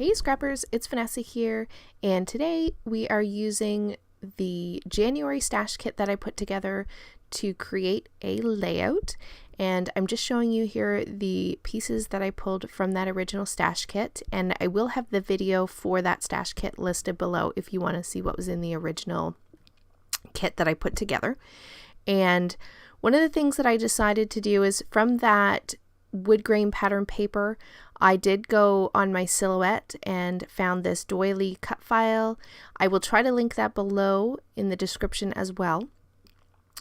Hey Scrappers, it's Vanessa here, and today we are using the January stash kit that I put together to create a layout, and I'm just showing you here the pieces that I pulled from that original stash kit, and I will have the video for that stash kit listed below if you want to see what was in the original kit that I put together. And one of the things that I decided to do is from that wood grain pattern paper, I did go on my silhouette and found this doily cut file. I will try to link that below in the description as well.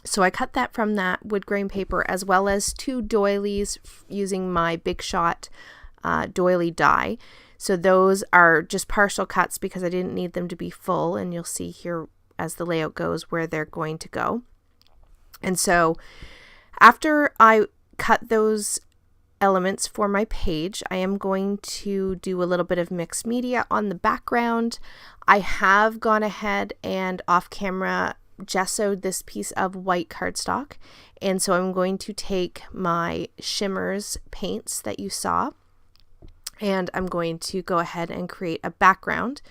So I cut that from that wood grain paper as well as two doilies using my Big Shot doily die. So those are just partial cuts because I didn't need them to be full, and you'll see here as the layout goes where they're going to go. And so after I cut those elements for my page, I am going to do a little bit of mixed media on the background. I have gone ahead and off camera gessoed this piece of white cardstock, and so I'm going to take my shimmers paints that you saw, and I'm going to go ahead and create a background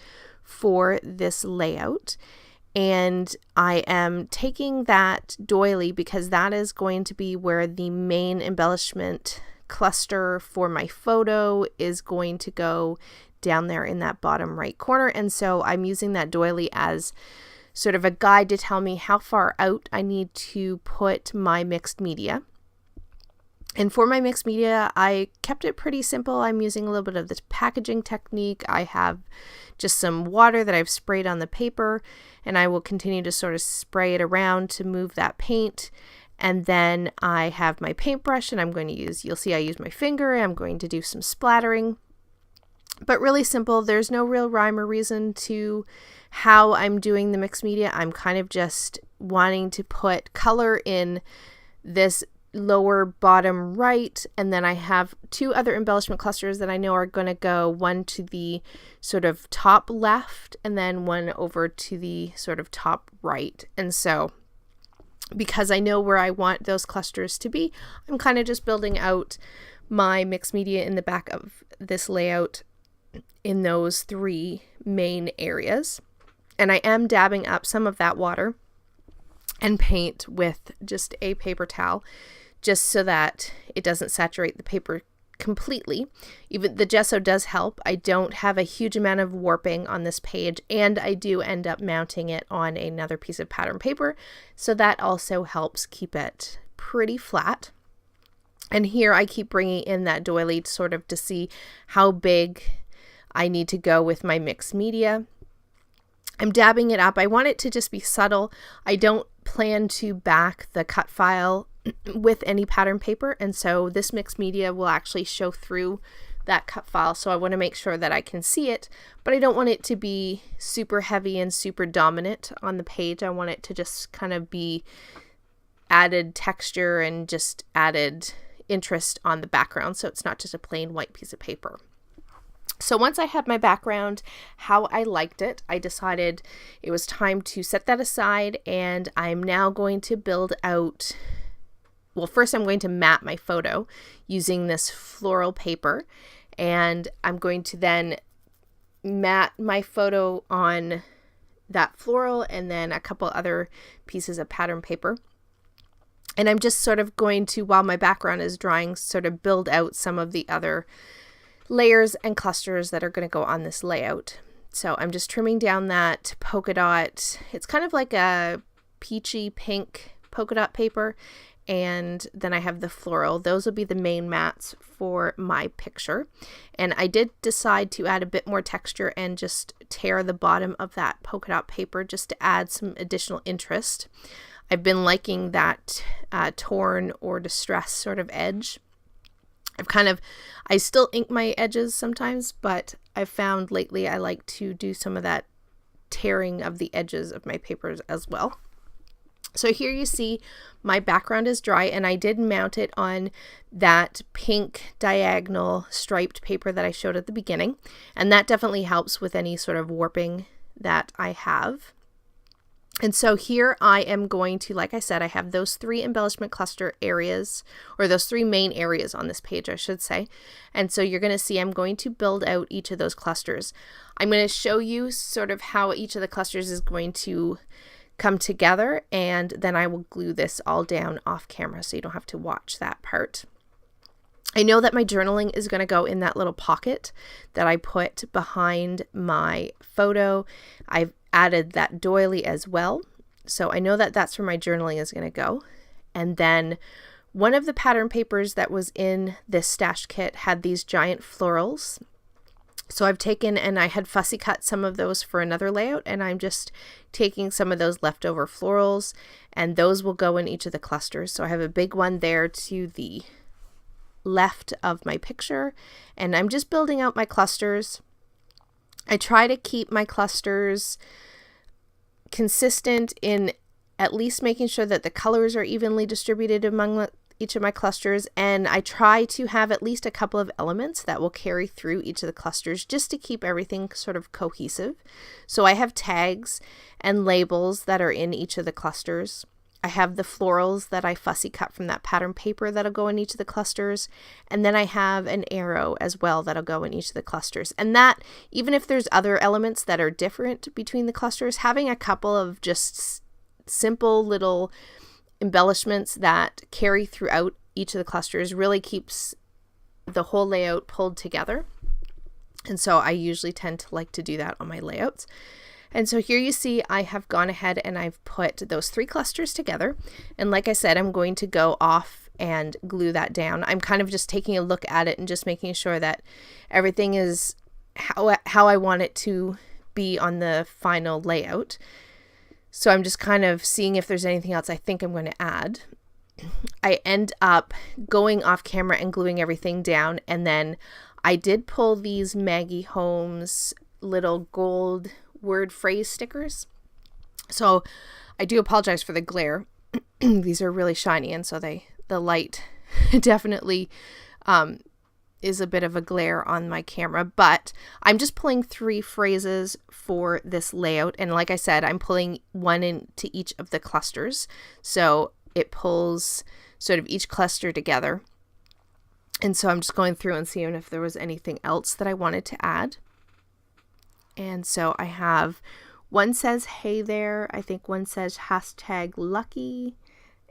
for this layout. And I am taking that doily because that is going to be where the main embellishment cluster for my photo is going to go down there in that bottom right corner. And so I'm using that doily as sort of a guide to tell me how far out I need to put my mixed media. And for my mixed media, I kept it pretty simple. I'm using a little bit of this packaging technique. I have just some water that I've sprayed on the paper, and I will continue to sort of spray it around to move that paint. And then I have my paintbrush, and I'm going to use, you'll see I use my finger. I'm going to do some splattering, but really simple. There's no real rhyme or reason to how I'm doing the mixed media. I'm kind of just wanting to put color in this lower bottom right, and then I have two other embellishment clusters that I know are going to go, one to the sort of top left and then one over to the sort of top right. And so because I know where I want those clusters to be, I'm kind of just building out my mixed media in the back of this layout in those three main areas. And I am dabbing up some of that water and paint with just a paper towel, just so that it doesn't saturate the paper completely. Even the gesso does help. I don't have a huge amount of warping on this page, and I do end up mounting it on another piece of pattern paper, so that also helps keep it pretty flat. And here I keep bringing in that doily sort of to see how big I need to go with my mixed media. I'm dabbing it up. I want it to just be subtle. I don't plan to back the cut file with any pattern paper, and so this mixed media will actually show through that cut file, so I want to make sure that I can see it, but I don't want it to be super heavy and super dominant on the page. I want it to just kind of be added texture and just added interest on the background, so it's not just a plain white piece of paper. So once I had my background, how I liked it, I decided it was time to set that aside, and I'm now going to build out. Well, first I'm going to mat my photo using this floral paper, and I'm going to then mat my photo on that floral and then a couple other pieces of pattern paper. And I'm just sort of going to, while my background is drying, sort of build out some of the other layers and clusters that are going to go on this layout. So I'm just trimming down that polka dot. It's kind of like a peachy pink polka dot paper. And then I have the floral. Those will be the main mats for my picture. And I did decide to add a bit more texture and just tear the bottom of that polka dot paper just to add some additional interest. I've been liking that torn or distressed sort of edge. I still ink my edges sometimes, but I've found lately I like to do some of that tearing of the edges of my papers as well. So here you see my background is dry, and I did mount it on that pink diagonal striped paper that I showed at the beginning, and that definitely helps with any sort of warping that I have. And so here I am going to, like I said, I have those 3 embellishment cluster areas, or those 3 main areas on this page, I should say. And so you're going to see I'm going to build out each of those clusters. I'm going to show you sort of how each of the clusters is going to come together, and then I will glue this all down off camera so you don't have to watch that part. I know that my journaling is going to go in that little pocket that I put behind my photo. I've added that doily as well. So I know that that's where my journaling is going to go. And then one of the pattern papers that was in this stash kit had these giant florals. So I've taken and I had fussy cut some of those for another layout, and I'm just taking some of those leftover florals, and those will go in each of the clusters. So I have a big one there to the left of my picture, and I'm just building out my clusters. I try to keep my clusters consistent in at least making sure that the colors are evenly distributed among each of my clusters, and I try to have at least a couple of elements that will carry through each of the clusters just to keep everything sort of cohesive. So I have tags and labels that are in each of the clusters. I have the florals that I fussy cut from that pattern paper that'll go in each of the clusters. And then I have an arrow as well that'll go in each of the clusters. And that, even if there's other elements that are different between the clusters, having a couple of just simple little embellishments that carry throughout each of the clusters really keeps the whole layout pulled together. And so I usually tend to like to do that on my layouts. And so here you see I have gone ahead and I've put those 3 clusters together. And like I said, I'm going to go off and glue that down. I'm kind of just taking a look at it and just making sure that everything is how I want it to be on the final layout. So I'm just kind of seeing if there's anything else I think I'm going to add. I end up going off camera and gluing everything down. And then I did pull these Maggie Holmes little gold word phrase stickers. So I do apologize for the glare. These are really shiny, and so the light definitely is a bit of a glare on my camera, but I'm just pulling 3 phrases for this layout. And like I said, I'm pulling one into each of the clusters. So it pulls sort of each cluster together. And so I'm just going through and seeing if there was anything else that I wanted to add. And so I have, one says, hey there. I think one says #lucky.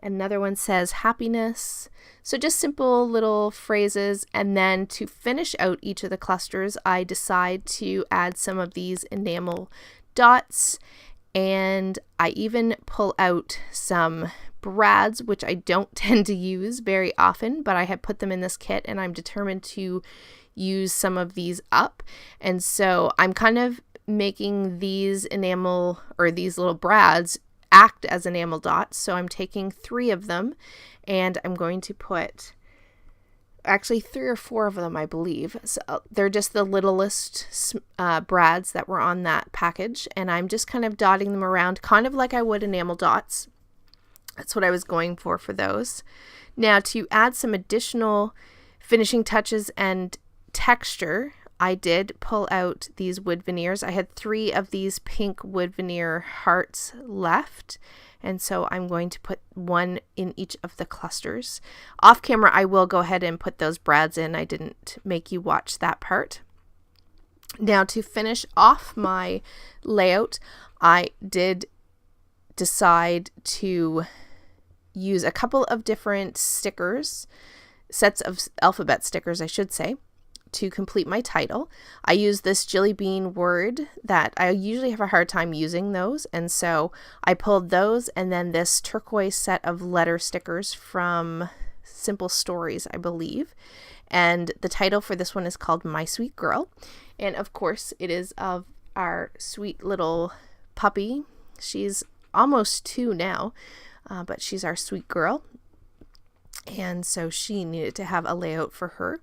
Another one says happiness. So just simple little phrases. And then to finish out each of the clusters, I decide to add some of these enamel dots. And I even pull out some brads, which I don't tend to use very often, but I have put them in this kit and I'm determined to use some of these up. And so I'm kind of making these enamel, or these little brads, act as enamel dots. So I'm taking 3 of them and I'm going to put actually 3 or 4 of them, I believe. So they're just the littlest brads that were on that package, and I'm just kind of dotting them around kind of like I would enamel dots. That's what I was going for those. Now, to add some additional finishing touches and texture, I did pull out these wood veneers. I had 3 of these pink wood veneer hearts left, and so I'm going to put 1 in each of the clusters. Off camera, I will go ahead and put those brads in. I didn't make you watch that part. Now, to finish off my layout, I did decide to use a couple of different stickers, sets of alphabet stickers, I should say, to complete my title. I use this Jilly Bean word that I usually have a hard time using those, and so I pulled those, and then this turquoise set of letter stickers from Simple Stories, I believe. And the title for this one is called My Sweet Girl. And of course, it is of our sweet little puppy. She's almost 2 now, but she's our sweet girl. And so she needed to have a layout for her.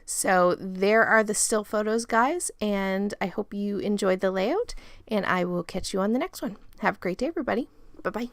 So there are the still photos, guys, and I hope you enjoyed the layout, and I will catch you on the next one. Have a great day, everybody. Bye-bye.